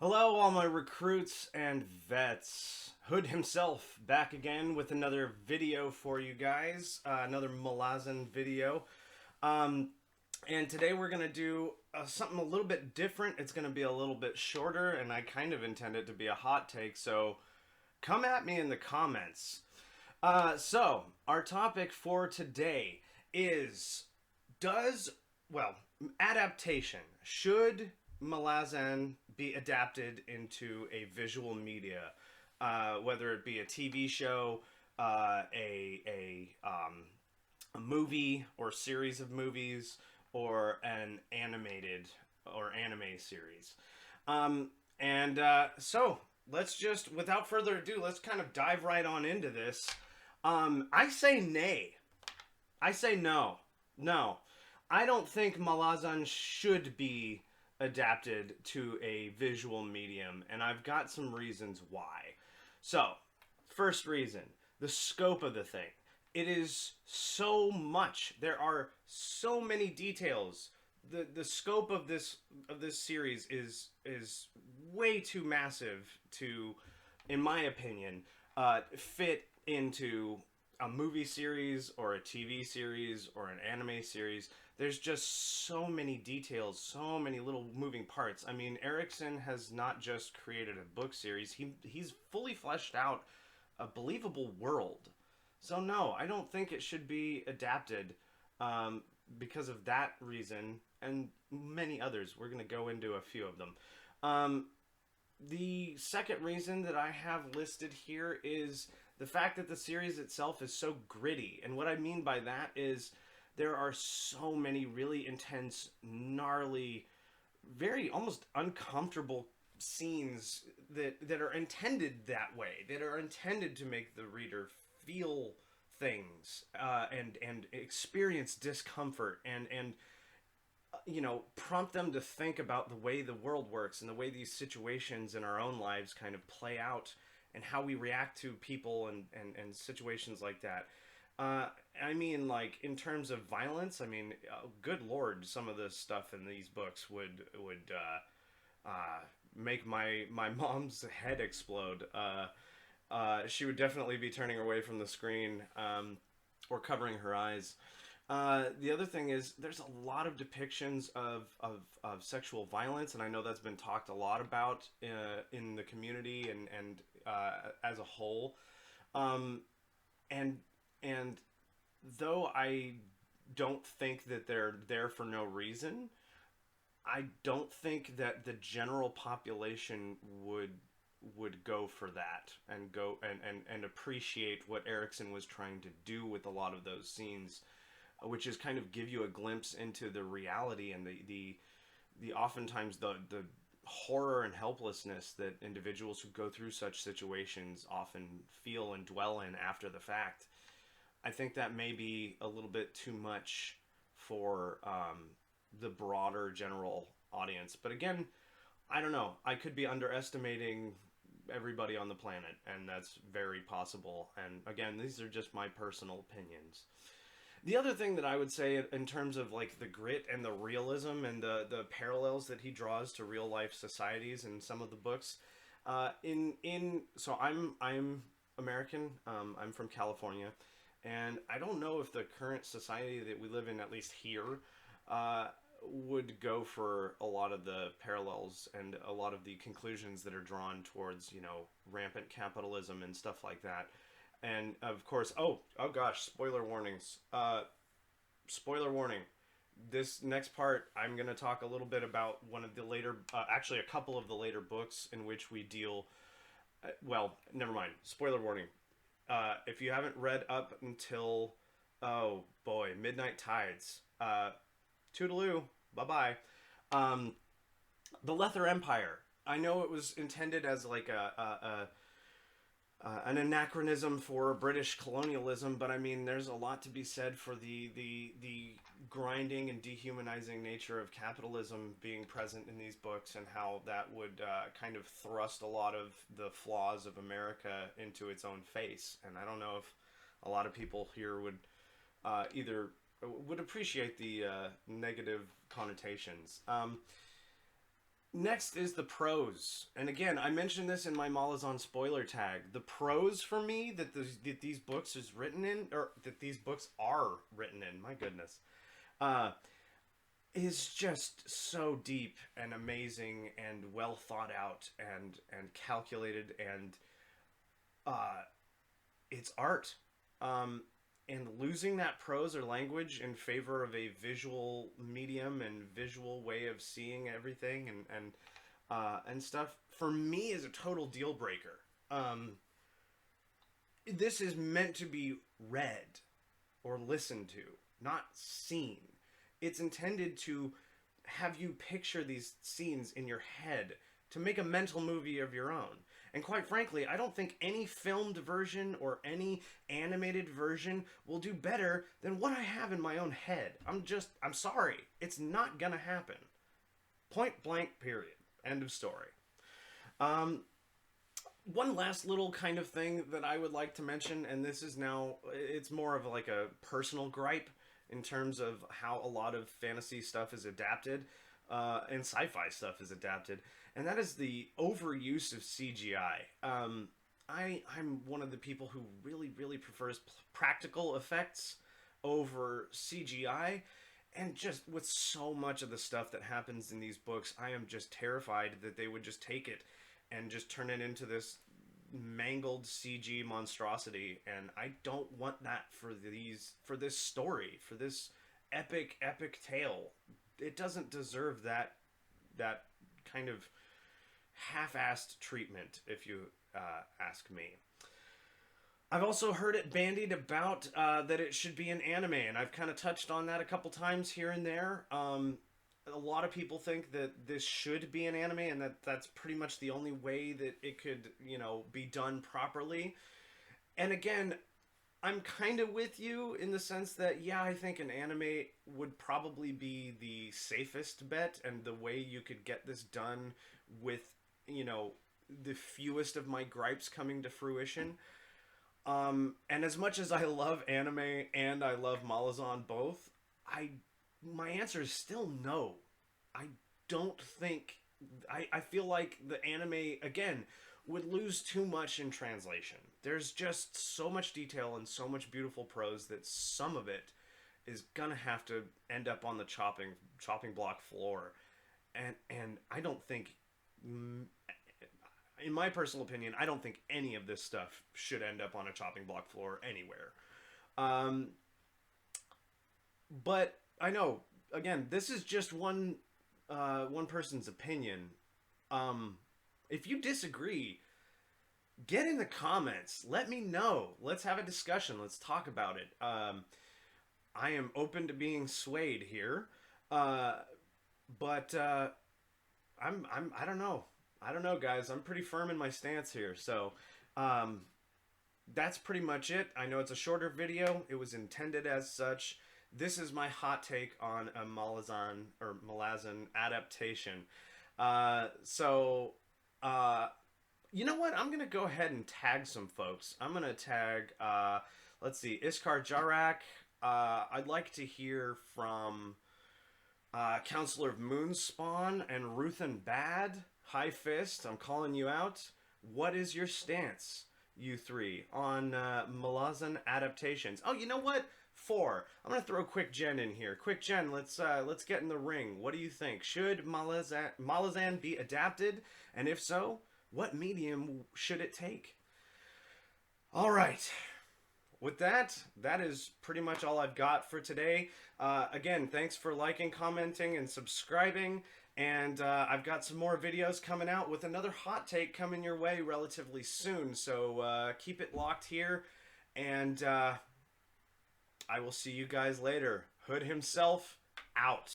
Hello, all my recruits and vets. Hood himself back again with another video for you guys, another Malazan video. Um, and today we're going to do something a little bit different. It's going to be a little bit shorter, and I kind of intend it to be a hot take, so come at me in the comments. So, our topic for today is does, well, adaptation. Should Malazan be adapted into a visual media, whether it be a TV show, a movie or series of movies, or an animated or anime series? So let's just, without further ado, let's kind of dive right on into this. I say nay. I say no. No. I don't think Malazan should be adapted to a visual medium, and I've got some reasons why. So, first reason, the scope of the thing. It is so much. There are so many details. The scope of this series is way too massive to, in my opinion, fit into a movie series or a TV series or an anime series. There's just so many details, so many little moving parts. I mean, Erickson has not just created a book series, he's fully fleshed out a believable world. So no, I don't think it should be adapted because of that reason and many others. We're going to go into a few of them. The second reason that I have listed here is the fact that the series itself is so gritty. And what I mean by that is there are so many really intense, gnarly, very almost uncomfortable scenes that are intended that way, that are intended to make the reader feel things and experience discomfort and prompt them to think about the way the world works and the way these situations in our own lives kind of play out and how we react to people and situations like that. I mean, like, in terms of violence, I mean, good lord, some of the stuff in these books would make my mom's head explode. She would definitely be turning away from the screen or covering her eyes. The other thing is there's a lot of depictions of sexual violence, and I know that's been talked a lot about in the community and as a whole. And and though I don't think that they're there for no reason, I don't think that the general population would go for that and go and appreciate what Erickson was trying to do with a lot of those scenes, which is kind of give you a glimpse into the reality and the oftentimes the horror and helplessness that individuals who go through such situations often feel and dwell in after the fact. I think that may be a little bit too much for the broader general audience. But again, I don't know. I could be underestimating everybody on the planet, and that's very possible. And again, these are just my personal opinions. The other thing that I would say in terms of like the grit and the realism and the parallels that he draws to real life societies in some of the books, so I'm American. I'm from California, and I don't know if the current society that we live in, at least here, would go for a lot of the parallels and a lot of the conclusions that are drawn towards, rampant capitalism and stuff like that. And of course, oh gosh, spoiler warnings. Spoiler warning. This next part, I'm going to talk a little bit about one of the later, actually a couple of the later books in which we deal. Well, never mind. Spoiler warning. If you haven't read up until, oh boy, Midnight Tides, toodaloo, bye bye. The Lether Empire. I know it was intended as like an anachronism for British colonialism, but I mean, there's a lot to be said for the grinding and dehumanizing nature of capitalism being present in these books, and how that would kind of thrust a lot of the flaws of America into its own face. And I don't know if a lot of people here would either would appreciate the negative connotations. Next is the prose. And again, I mentioned this in my Malazan spoiler tag. The prose for me that these books is written in, or that these books are written in, my goodness, uh, is just so deep and amazing and well thought out and calculated, and uh, it's art. Um, and losing that prose or language in favor of a visual medium and visual way of seeing everything and stuff for me is a total deal breaker. Um, this is meant to be read or listened to, not seen. It's intended to have you picture these scenes in your head to make a mental movie of your own. And quite frankly, I don't think any filmed version or any animated version will do better than what I have in my own head. I'm sorry. It's not gonna happen. Point blank, period. End of story. Um, One last little kind of thing that I would like to mention, and this is now, it's more of like a personal gripe in terms of how a lot of fantasy stuff is adapted and sci-fi stuff is adapted, and that is the overuse of CGI. I'm one of the people who really prefers practical effects over CGI, and just with so much of the stuff that happens in these books, I am just terrified that they would just take it and just turn it into this mangled CG monstrosity, and I don't want that for this story, for this epic tale. It doesn't deserve that kind of half-assed treatment, if you ask me. I've also heard it bandied about that it should be an anime, and I've kind of touched on that a couple times here and there. A lot of people think that this should be an anime, and that's pretty much the only way that it could, be done properly. And again, I'm kind of with you in the sense that, yeah, I think an anime would probably be the safest bet and the way you could get this done with, the fewest of my gripes coming to fruition. And as much as I love anime and I love Malazan both, my answer is still no. I don't think I feel like the anime again would lose too much in translation. There's just so much detail and so much beautiful prose that some of it is gonna have to end up on the chopping block floor, and I don't think, in my personal opinion, I don't think any of this stuff should end up on a chopping block floor anywhere. Um, but I know, again, this is just one person's opinion. If you disagree, get in the comments. Let me know. Let's have a discussion. Let's talk about it. I am open to being swayed here, but I don't know. I don't know, guys. I'm pretty firm in my stance here. So, that's pretty much it. I know it's a shorter video. It was intended as such. This is my hot take on a Malazan adaptation. You know what? I'm going to go ahead and tag some folks. I'm going to tag, let's see, Iskar Jarak. I'd like to hear from Counselor of Moonspawn and Ruthen Bad. High Fist, I'm calling you out. What is your stance, you three, on Malazan adaptations? Oh, you know what? 4. I'm gonna throw Quick Jen in here. Quick Jen, let's get in the ring. What do you think? Should Malazan be adapted? And if so, what medium should it take? All right. With that is pretty much all I've got for today. Again, thanks for liking, commenting, and subscribing. And I've got some more videos coming out with another hot take coming your way relatively soon. So keep it locked here. And I will see you guys later. Hood himself, out.